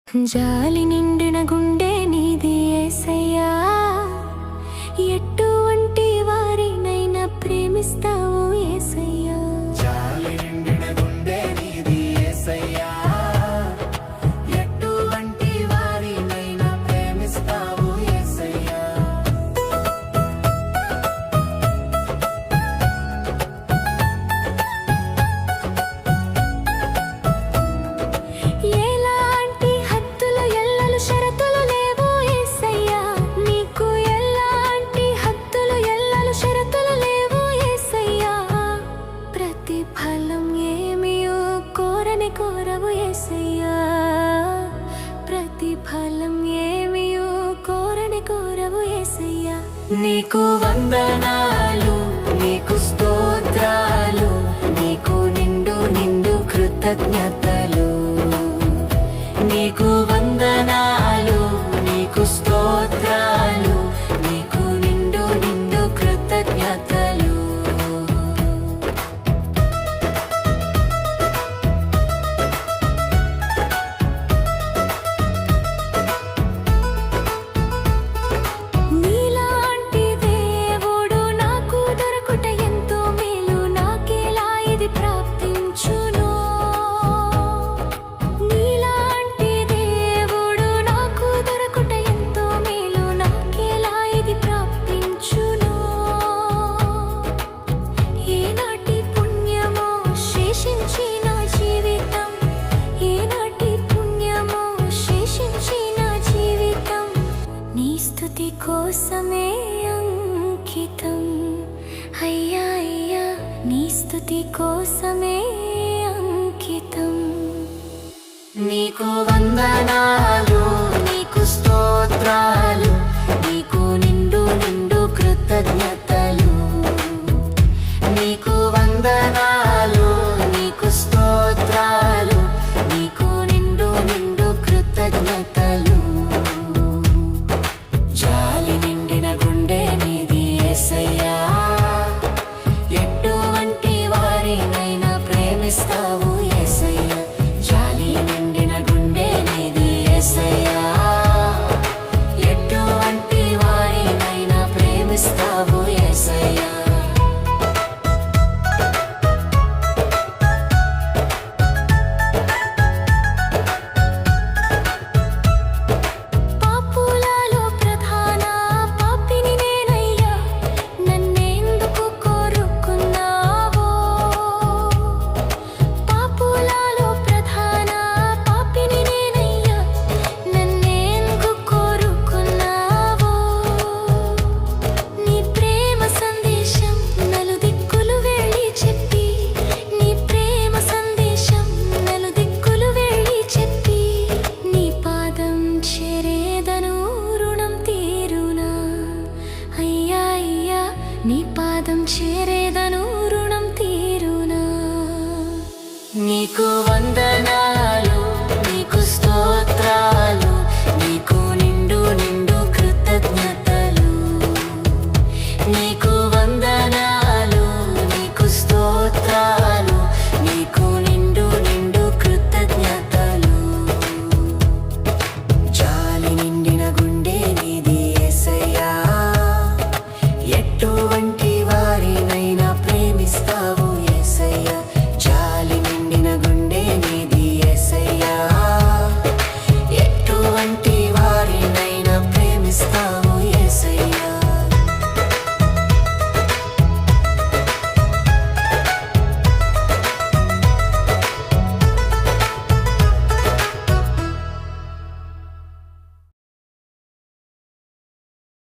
జాలి నిండిన గుండె నీది యేసయ్యా, ఎటువంటి వారినైనా ప్రేమిస్తావు యేసయ్యా. జాలి నిండిన గుండె నీది యేసయ్యా, ఎటువంటి వారినైనా ప్రేమిస్తావు యేసయ్యా. ఎలాంటి హద్దులు ఎల్లలు షరతులు లేవు యేసయ్యా, నీకు ఎలాంటి హద్దులు ఎల్లలు షరతులు లేవు యేసయ్యా. ప్రతిఫలం ఏమియో కోరని కోరవు యేసయ్యా, ప్రతిఫలం ఏమియో కోరని కోరవు యేసయ్యా. నీకు వందనాలు, నీకు స్తోత్రాలు, నీకు నిండు నిండు కృతజ్ఞతలు. నీకు వందనాలు, నీకు స్తోత్రాలు, నీకు నిండు నిండు కృతజ్ఞతలు. నీలాంటి దేవుడు నాకు దొరకుట ఎంతో మేలు, నాకెలా ఇది ప్రాప్తించును. నీలాంటి దేవుడు నాకు దొరకుట ఎంతో మేలు, నాకెలా ఇది ప్రాప్తించును. ఏనాటి పుణ్యమో శేషించిన జీవితం, ఏనాటి పుణ్యమో శేషించిన జీవితం, నీ స్తుతి కోసమే అంకితం. అయ్యా అయ్యా, నీ స్తుతి కోసమే అంకితం. నీకు వందనాలు.